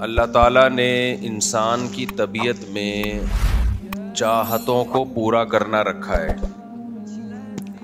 اللہ تعالیٰ نے انسان کی طبیعت میں چاہتوں کو پورا کرنا رکھا ہے.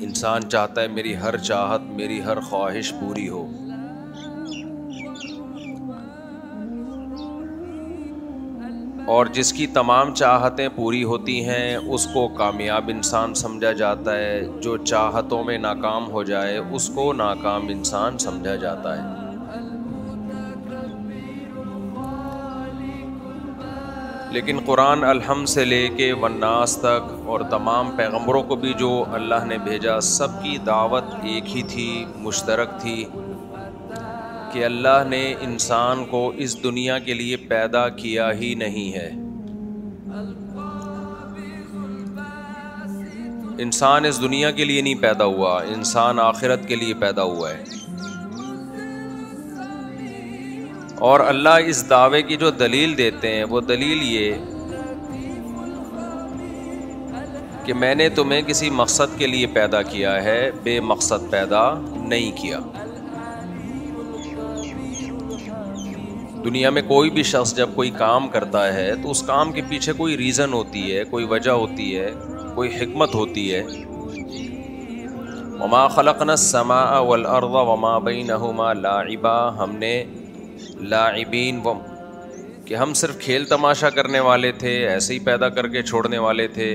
انسان چاہتا ہے میری ہر چاہت، میری ہر خواہش پوری ہو. اور جس کی تمام چاہتیں پوری ہوتی ہیں اس کو کامیاب انسان سمجھا جاتا ہے. جو چاہتوں میں ناکام ہو جائے اس کو ناکام انسان سمجھا جاتا ہے. لیکن قرآن الحمد سے لے کے والناس تک اور تمام پیغمبروں کو بھی جو اللہ نے بھیجا، سب کی دعوت ایک ہی تھی، مشترک تھی، کہ اللہ نے انسان کو اس دنیا کے لیے پیدا کیا ہی نہیں ہے. انسان اس دنیا کے لیے نہیں پیدا ہوا، انسان آخرت کے لیے پیدا ہوا ہے. اور اللہ اس دعوے کی جو دلیل دیتے ہیں وہ دلیل یہ کہ میں نے تمہیں کسی مقصد کے لیے پیدا کیا ہے، بے مقصد پیدا نہیں کیا. دنیا میں کوئی بھی شخص جب کوئی کام کرتا ہے تو اس کام کے پیچھے کوئی ریزن ہوتی ہے، کوئی وجہ ہوتی ہے، کوئی حکمت ہوتی ہے. وما خلقنا السماء والارض وما بینہما لاعبا، ہم نے لاعبین کہ ہم صرف کھیل تماشا کرنے والے تھے، ایسے ہی پیدا کر کے چھوڑنے والے تھے.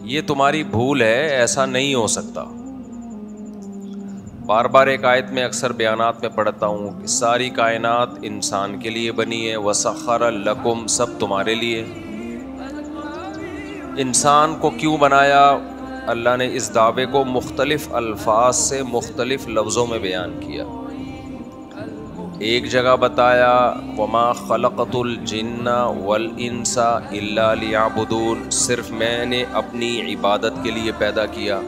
یہ تمہاری بھول ہے، ایسا نہیں ہو سکتا. بار بار ایک آیت میں اکثر بیانات میں پڑھتا ہوں کہ ساری کائنات انسان کے لیے بنی ہے. وسخر لکم، سب تمہارے لیے. انسان کو کیوں بنایا؟ اللہ نے اس دعوے کو مختلف الفاظ سے مختلف لفظوں میں بیان کیا. ایک جگہ بتایا وما خلقت الجن والانس الا لیعبدون، صرف میں نے اپنی عبادت کے لیے پیدا کیا.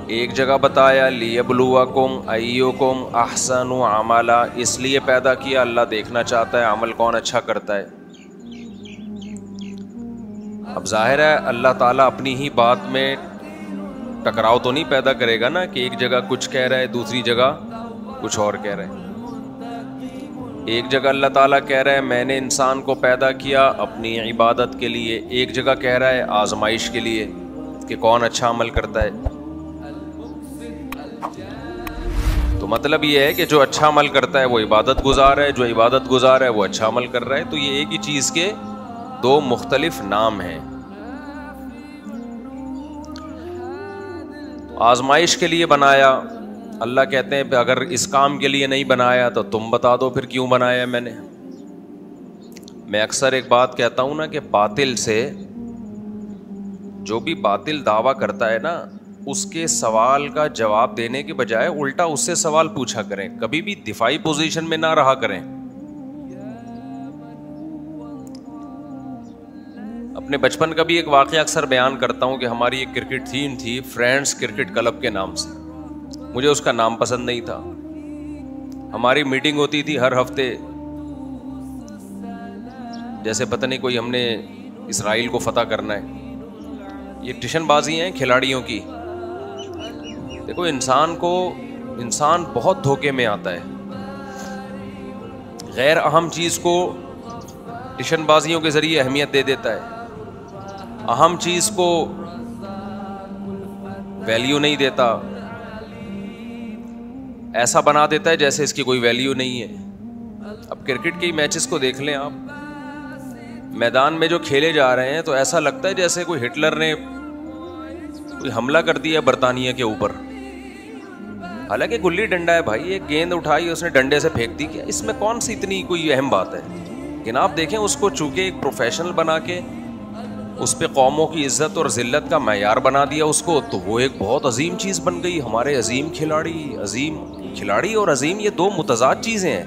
ایک جگہ بتایا لیبلوکم ایکم احسن عملا، اس لیے پیدا کیا اللہ دیکھنا چاہتا ہے عمل کون اچھا کرتا ہے. اب ظاہر ہے اللہ تعالیٰ اپنی ہی بات میں ٹکراؤ تو نہیں پیدا کرے گا نا، کہ ایک جگہ کچھ کہہ رہا ہے دوسری جگہ کچھ اور کہہ رہا ہے. ایک جگہ اللہ تعالیٰ کہہ رہا ہے میں نے انسان کو پیدا کیا اپنی عبادت کے لیے، ایک جگہ کہہ رہا ہے آزمائش کے لیے کہ کون اچھا عمل کرتا ہے. تو مطلب یہ ہے کہ جو اچھا عمل کرتا ہے وہ عبادت گزار ہے، جو عبادت گزار ہے وہ اچھا عمل کر رہا ہے. تو یہ ایک ہی چیز کے دو مختلف نام ہیں. آزمائش کے لیے بنایا، اللہ کہتے ہیں اگر اس کام کے لیے نہیں بنایا تو تم بتا دو پھر کیوں بنایا میں نے. میں اکثر ایک بات کہتا ہوں نا کہ باطل سے جو بھی باطل دعویٰ کرتا ہے نا، اس کے سوال کا جواب دینے کے بجائے الٹا اس سے سوال پوچھا کریں. کبھی بھی دفاعی پوزیشن میں نہ رہا کریں. اپنے بچپن کا بھی ایک واقعہ اکثر بیان کرتا ہوں کہ ہماری ایک کرکٹ ٹیم تھی، فرینڈز کرکٹ کلب کے نام سے. مجھے اس کا نام پسند نہیں تھا. ہماری میٹنگ ہوتی تھی ہر ہفتے، جیسے پتہ نہیں کوئی ہم نے اسرائیل کو فتح کرنا ہے. یہ ٹیشن بازی ہیں کھلاڑیوں کی. دیکھو انسان بہت دھوکے میں آتا ہے. غیر اہم چیز کو ٹیشن بازیوں کے ذریعے اہمیت دے دیتا ہے، اہم چیز کو ویلیو نہیں دیتا، ایسا بنا دیتا ہے جیسے اس کی کوئی ویلیو نہیں ہے. اب کرکٹ کے میچز کو دیکھ لیں آپ، میدان میں جو کھیلے جا رہے ہیں تو ایسا لگتا ہے جیسے کوئی ہٹلر نے کوئی حملہ کر دیا برطانیہ کے اوپر. حالانکہ گلی ڈنڈا ہے بھائی، ایک گیند اٹھائی اس نے ڈنڈے سے پھینک دی، کیا اس میں کون سی اتنی کوئی اہم بات ہے؟ لیکن آپ دیکھیں اس کو چونکہ ایک پروفیشنل بنا کے اس پہ قوموں کی عزت اور ذلت کا معیار بنا دیا اس کو، تو وہ ایک بہت عظیم چیز بن گئی. ہمارے عظیم کھلاڑی اور عظیم یہ دو متضاد چیزیں ہیں.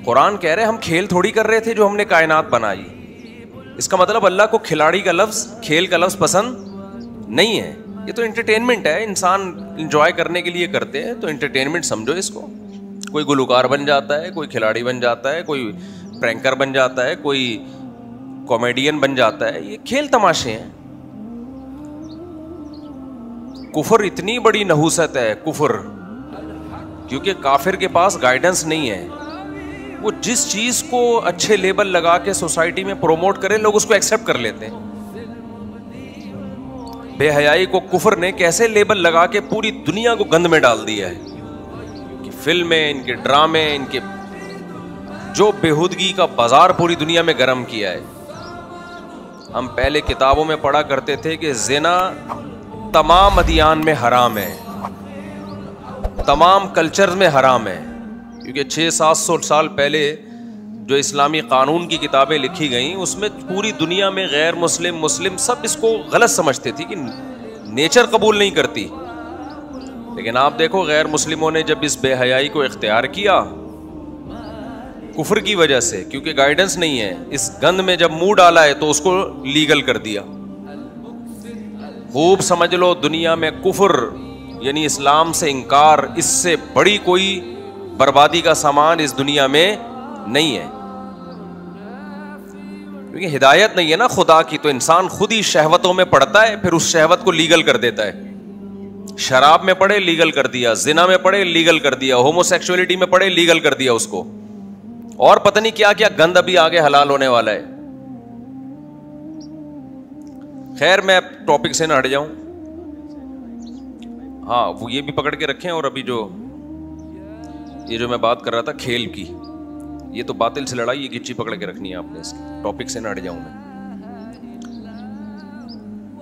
قرآن کہہ رہے ہم کھیل تھوڑی کر رہے تھے جو ہم نے کائنات بنائی. اس کا مطلب اللہ کو کھلاڑی کا لفظ، کھیل کا لفظ پسند نہیں ہے. یہ تو انٹرٹینمنٹ ہے، انسان انجوائے کرنے کے لیے کرتے ہیں، تو انٹرٹینمنٹ سمجھو اس کو. کوئی گلوکار بن جاتا ہے، کوئی کھلاڑی بن جاتا ہے، کوئی پرینکر بن جاتا ہے، کوئی کامیڈین بن جاتا ہے. یہ کھیل تماشے ہیں. کفر اتنی بڑی نحوست ہے کفر کیونکہ کافر کے پاس گائیڈنس نہیں ہے. وہ جس چیز کو اچھے لیبل لگا کے سوسائٹی میں پروموٹ کرے لوگ اس کو ایکسیپٹ کر لیتے ہیں. بے حیائی کو کفر نے کیسے لیبل لگا کے پوری دنیا کو گند میں ڈال دیا ہے کہ فلمیں, ان کے ڈرامے, ان کے جو بےہودگی کا بازار پوری دنیا میں گرم کیا ہے. ہم پہلے کتابوں میں پڑھا کرتے تھے کہ زنا تمام ادیان میں حرام ہے, تمام کلچر میں حرام ہے, کیونکہ 600-700 سال پہلے جو اسلامی قانون کی کتابیں لکھی گئیں اس میں پوری دنیا میں غیر مسلم مسلم سب اس کو غلط سمجھتے تھے کہ نیچر قبول نہیں کرتی. لیکن آپ دیکھو غیر مسلموں نے جب اس بے حیائی کو اختیار کیا کفر کی وجہ سے, کیونکہ گائیڈنس نہیں ہے, اس گند میں جب منہ ڈالا ہے تو اس کو لیگل کر دیا. خوب سمجھ لو دنیا میں کفر یعنی اسلام سے انکار, اس سے بڑی کوئی بربادی کا سامان اس دنیا میں نہیں ہے. کیونکہ ہدایت نہیں ہے نا خدا کی, تو انسان خود ہی شہوتوں میں پڑتا ہے, پھر اس شہوت کو لیگل کر دیتا ہے. شراب میں پڑے لیگل کر دیا, زنا میں پڑے لیگل کر دیا, ہومو سیکسولیٹی میں پڑے لیگل کر دیا اس کو, اور پتہ نہیں کیا کیا گند ابھی آگے حلال ہونے والا ہے. خیر میں ٹاپک سے نہ ہٹ جاؤں. ہاں وہ یہ بھی پکڑ کے رکھیں, اور ابھی یہ جو میں بات کر رہا تھا کھیل کی, یہ تو باطل سے لڑائی, یہ گچی پکڑ کے رکھنی ہے آپ نے. اس ٹاپک سے نہ ہٹ جاؤں میں.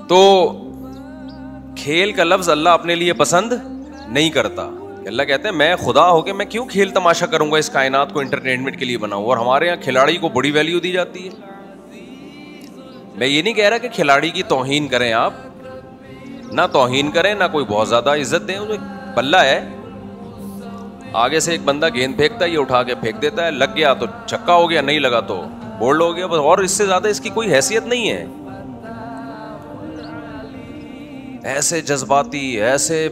تو کھیل کا لفظ اللہ اپنے لیے پسند نہیں کرتا. اللہ کہتے ہیں میں خدا ہو کے میں کیوں کھیل تماشا کروں گا, اس کائنات کو انٹرٹینمنٹ کے لیے بناؤں. اور ہمارے یہاں کھلاڑی کو بڑی ویلیو دی جاتی ہے. میں یہ نہیں کہہ رہا کہ کھلاڑی کی توہین کریں آپ, نہ توہین کریں نہ کوئی بہت زیادہ عزت دیں. بلہ ہے, آگے سے ایک بندہ گیند پھینکتا ہے, یہ اٹھا کے پھینک دیتا ہے, لگ گیا تو چھکا ہو گیا, نہیں لگا تو بولڈ ہو گیا, اور اس سے زیادہ اس کی کوئی حیثیت نہیں ہے. ایسے جذباتی, ایسے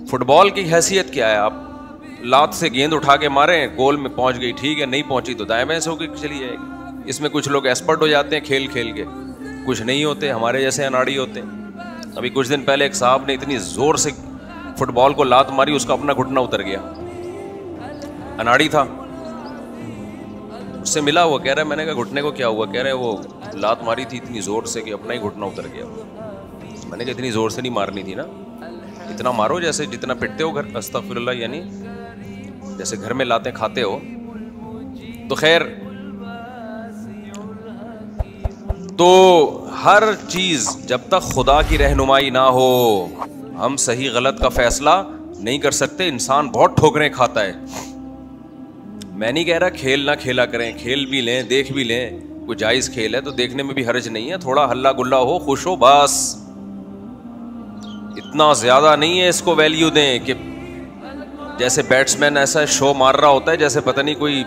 فٹ بال کی حیثیت کیا ہے؟ آپ لات سے گیند اٹھا کے ماریں, گول میں پہنچ گئی ٹھیک ہے, نہیں پہنچی تو دائیں بائیں سے ہو کے چلی جائے گی. اس میں کچھ لوگ ایکسپرٹ ہو جاتے ہیں کھیل کھیل کے, کچھ نہیں ہوتے, ہمارے جیسے اناڑی ہوتے ہیں. ابھی کچھ دن پہلے ایک صاحب نے اتنی زور سے فٹ بال کو لات ماری, اس کا اپنا گھٹنا اتر گیا. اناڑی تھا, اس سے ملا ہوا, کہہ رہا ہے میں نے کہا گھٹنے کو کیا ہوا؟ کہہ رہے وہ لات ماری تھی اتنی زور سے کہ اپنا ہی گھٹنا اتر گیا. میں نے کہا اتنی زور سے نہیں مارنی تھی نا, اتنا مارو جیسے جتنا پٹتے ہو گھر, استغفر اللہ, یعنی جیسے گھر میں لاتے کھاتے ہو. تو خیر, تو ہر چیز جب تک خدا کی رہنمائی نہ ہو ہم صحیح غلط کا فیصلہ نہیں کر سکتے. انسان بہت ٹھوکریں کھاتا ہے. میں نہیں کہہ رہا کھیل نہ کھیلا کریں, کھیل بھی لیں, دیکھ بھی لیں, کوئی جائز کھیل ہے تو دیکھنے میں بھی حرج نہیں ہے, تھوڑا ہلا گلا ہو, خوش ہو, بس. اتنا زیادہ نہیں ہے اس کو ویلیو دیں کہ جیسے بیٹسمین ایسا شو مار رہا ہوتا ہے جیسے پتہ نہیں کوئی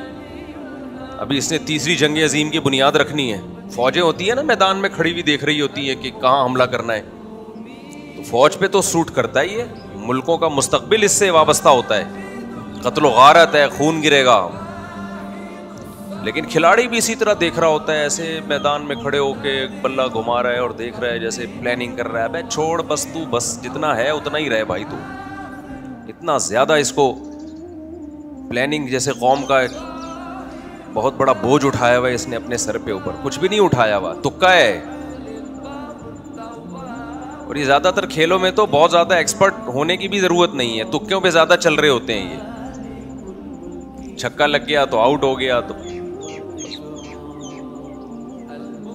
ابھی اس نے تیسری جنگ عظیم کی بنیاد رکھنی ہے. فوجیں ہوتی ہیں نا میدان میں کھڑی ہوئی دیکھ رہی ہوتی ہیں کہ کہاں حملہ کرنا ہے, تو فوج پہ تو سوٹ کرتا ہے, یہ ملکوں کا مستقبل اس سے وابستہ ہوتا ہے, قتل و غارت ہے, خون گرے گا. لیکن کھلاڑی بھی اسی طرح دیکھ رہا ہوتا ہے, ایسے میدان میں کھڑے ہو کے بلہ گھما رہا ہے اور دیکھ رہا ہے جیسے پلاننگ کر رہا ہے. بھائی چھوڑ, بس تو بس جتنا ہے اتنا ہی رہے بھائی, تو اتنا زیادہ اس کو پلاننگ جیسے قوم کا بہت بڑا بوجھ اٹھایا ہوا ہے اس نے اپنے سر پہ اوپر. کچھ بھی نہیں اٹھایا ہوا, تکا ہے. اور یہ زیادہ تر کھیلوں میں تو بہت زیادہ ایکسپرٹ ہونے کی بھی ضرورت نہیں ہے, تکیوں پہ زیادہ چل رہے ہوتے ہیں. یہ چھکا لگ گیا تو آؤٹ ہو گیا تو.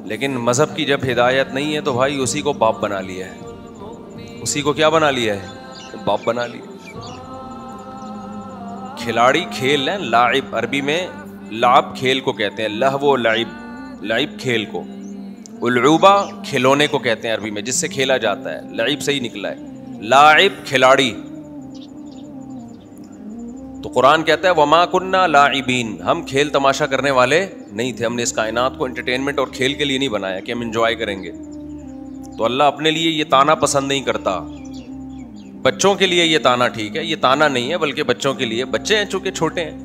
لیکن مذہب کی جب ہدایت نہیں ہے تو بھائی اسی کو باپ بنا لیا ہے, اسی کو کیا بنا لیا ہے؟ باپ بنا لیا. کھلاڑی کھیل ہے, لاعب عربی میں لعب کھیل کو کہتے ہیں, لہو و لعب, لعب کھیل کو, العوبہ کھلونے کو کہتے ہیں عربی میں جس سے کھیلا جاتا ہے, لعب سے ہی نکلا ہے, لاعب کھلاڑی. تو قرآن کہتا ہے وما کننا لاعبین, ہم کھیل تماشا کرنے والے نہیں تھے, ہم نے اس کائنات کو انٹرٹینمنٹ اور کھیل کے لیے نہیں بنایا کہ ہم انجوائے کریں گے. تو اللہ اپنے لیے یہ تانا پسند نہیں کرتا. بچوں کے لیے یہ تانا ٹھیک ہے, یہ تانا نہیں ہے بلکہ بچوں کے لیے, بچے ہیں چونکہ چھوٹے ہیں.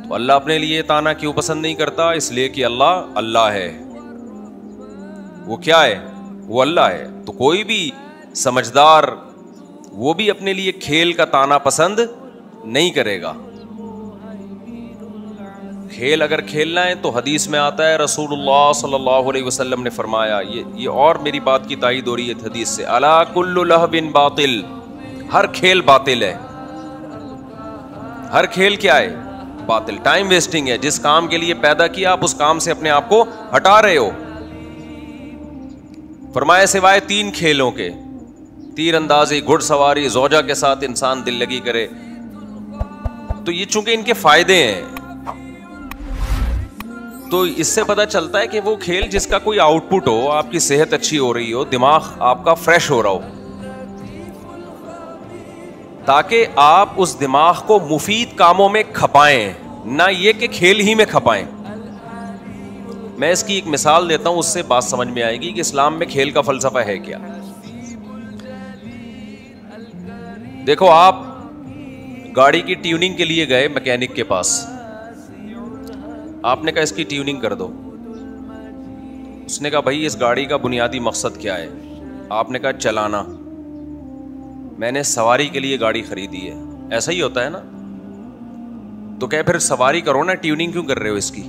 تو اللہ اپنے لیے تانا کیوں پسند نہیں کرتا؟ اس لیے کہ اللہ اللہ ہے. وہ کیا ہے؟ وہ اللہ ہے. تو کوئی بھی سمجھدار وہ بھی اپنے لیے کھیل کا تانا پسند نہیں کرے گا. کھیل اگر کھیلنا ہے تو حدیث میں آتا ہے, رسول اللہ صلی اللہ علیہ وسلم نے فرمایا, یہ اور میری بات کی تائید ہو رہی ہے حدیث سے, الا کل لہو باطل, ہر کھیل باطل ہے. ہر کھیل کیا ہے؟ باطل. ٹائم ویسٹنگ ہے. جس کام کے لیے پیدا کیا آپ اس کام سے اپنے آپ کو ہٹا رہے ہو. فرمایا سوائے 3 کھیلوں کے, تیر اندازی, گھڑ سواری, زوجہ کے ساتھ انسان دل لگی کرے. تو یہ چونکہ ان کے فائدے ہیں, تو اس سے پتہ چلتا ہے کہ وہ کھیل جس کا کوئی آؤٹ پٹ ہو, آپ کی صحت اچھی ہو رہی ہو, دماغ آپ کا فریش ہو رہا ہو, تاکہ آپ اس دماغ کو مفید کاموں میں کھپائیں, نہ یہ کہ کھیل ہی میں کھپائیں. میں اس کی ایک مثال دیتا ہوں, اس سے بات سمجھ میں آئے گی کہ اسلام میں کھیل کا فلسفہ ہے کیا. دیکھو, آپ گاڑی کی ٹیوننگ کے لیے گئے میکینک کے پاس, آپ نے کہا اس کی ٹیوننگ کر دو. اس نے کہا بھائی اس گاڑی کا بنیادی مقصد کیا ہے؟ آپ نے کہا چلانا. میں نے سواری کے لیے گاڑی خریدی ہے. ایسا ہی ہوتا ہے نا. تو کہ پھر سواری کرو نا, ٹیوننگ کیوں کر رہے ہو اس کی؟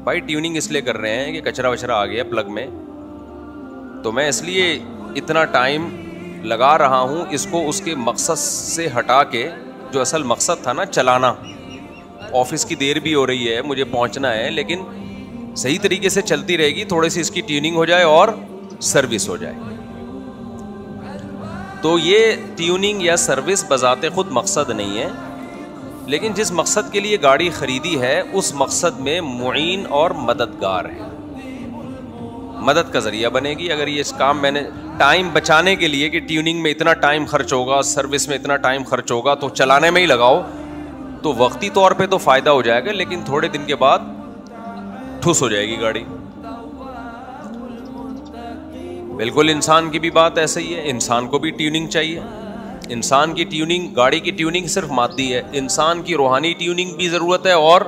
بھائی ٹیوننگ اس لیے کر رہے ہیں کہ کچرا وچرا آ گیا پلگ میں, تو میں اس لیے اتنا ٹائم لگا رہا ہوں اس کو اس کے مقصد سے ہٹا کے, جو اصل مقصد تھا نا چلانا. آفس کی دیر بھی ہو رہی ہے, مجھے پہنچنا ہے, لیکن صحیح طریقے سے چلتی رہے گی, تھوڑی سی اس کی ٹیوننگ ہو جائے اور سروس ہو جائے. تو یہ ٹیوننگ یا سروس بذات خود مقصد نہیں ہے, لیکن جس مقصد کے لیے گاڑی خریدی ہے اس مقصد میں معین اور مددگار ہے, مدد کا ذریعہ بنے گی. اگر یہ اس کام میں نے ٹائم بچانے کے لیے کہ ٹیوننگ میں اتنا ٹائم خرچ ہوگا, سروس میں اتنا ٹائم خرچ ہوگا, تو چلانے میں ہی لگاؤ, تو وقتی طور پہ تو فائدہ ہو جائے گا, لیکن تھوڑے دن کے بعد ٹھوس ہو جائے گی گاڑی. بالکل انسان کی بھی بات ایسا ہی ہے, انسان کو بھی ٹیوننگ چاہیے. انسان کی ٹیوننگ, گاڑی کی ٹیوننگ صرف مادی ہے, انسان کی روحانی ٹیوننگ بھی ضرورت ہے اور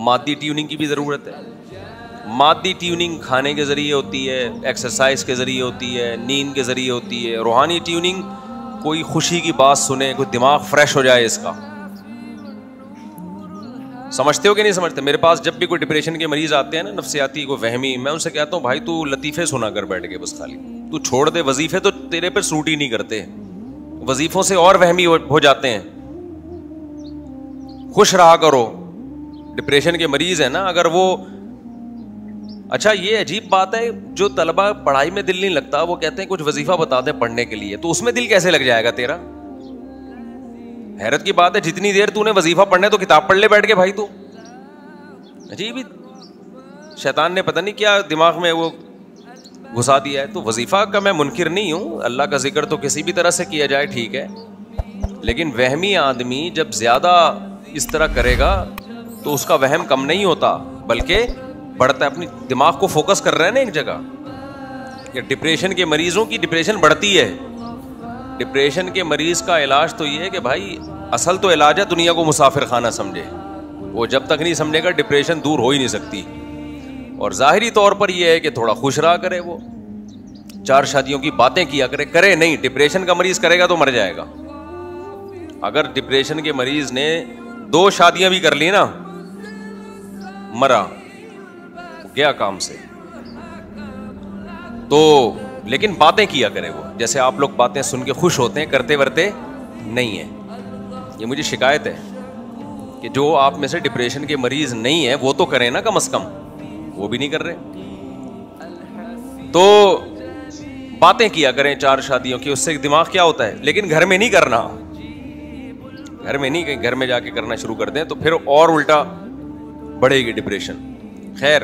مادی ٹیوننگ کی بھی ضرورت ہے. مادی ٹیوننگ کھانے کے ذریعے ہوتی ہے, ایکسرسائز کے ذریعے ہوتی ہے, نیند کے ذریعے ہوتی ہے. روحانی ٹیوننگ کوئی خوشی کی بات سنے, کوئی دماغ فریش ہو جائے اس کا. سمجھتے ہو کہ نہیں سمجھتے؟ میرے پاس جب بھی کوئی ڈپریشن کے مریض آتے ہیں نا, نفسیاتی, کوئی وہمی, میں ان سے کہتا ہوں بھائی تو لطیفے سنا کر بیٹھ کے بس, خالی تو چھوڑ دے, وظیفے تو تیرے پہ سوٹ ہی نہیں کرتے, وظیفوں سے اور وہمی ہو جاتے ہیں. خوش رہا کرو. ڈپریشن کے مریض ہیں نا, اگر وہ, اچھا یہ عجیب بات ہے, جو طلبہ پڑھائی میں دل نہیں لگتا وہ کہتے ہیں کچھ وظیفہ بتا دیں پڑھنے کے لیے, تو اس میں دل کیسے لگ جائے گا تیرا؟ حیرت کی بات ہے, جتنی دیر تو نے وظیفہ پڑھنے تو کتاب پڑھ لے بیٹھ کے بھائی. تو عجیب, شیطان نے پتہ نہیں کیا دماغ میں وہ گھسا دیا ہے. تو وظیفہ کا میں منکر نہیں ہوں, اللہ کا ذکر تو کسی بھی طرح سے کیا جائے ٹھیک ہے, لیکن وہمی آدمی جب زیادہ اس طرح کرے گا تو اس کا وہم کم نہیں ہوتا بلکہ بڑھتا ہے. اپنی دماغ کو فوکس کر رہے ہیں نا ایک جگہ. یا ڈپریشن کے مریضوں کی ڈپریشن بڑھتی ہے. ڈپریشن کے مریض کا علاج تو یہ ہے کہ بھائی اصل تو علاج ہے دنیا کو مسافر خانہ سمجھے. وہ جب تک نہیں سمجھے گا ڈپریشن دور ہو ہی نہیں سکتی. اور ظاہری طور پر یہ ہے کہ تھوڑا خوش رہا کرے, وہ 4 شادیوں کی باتیں کیا کرے نہیں. ڈپریشن کا مریض کرے گا تو مر جائے گا. اگر ڈپریشن کے مریض نے 2 شادیاں بھی کر لی نا, مرا گیا کام سے. تو لیکن باتیں کیا کرے وہ, جیسے آپ لوگ باتیں سن کے خوش ہوتے ہیں, کرتے ورتے نہیں ہیں. یہ مجھے شکایت ہے کہ جو آپ میں سے ڈپریشن کے مریض نہیں ہیں وہ تو کریں نا کم از کم, وہ بھی نہیں کر رہے. تو باتیں کیا کریں 4 شادیوں کی, اس سے دماغ کیا ہوتا ہے, لیکن گھر میں نہیں کرنا. گھر میں نہیں, کہیں گھر میں جا کے کرنا شروع کر دیں تو پھر اور الٹا بڑھے گی ڈپریشن. خیر,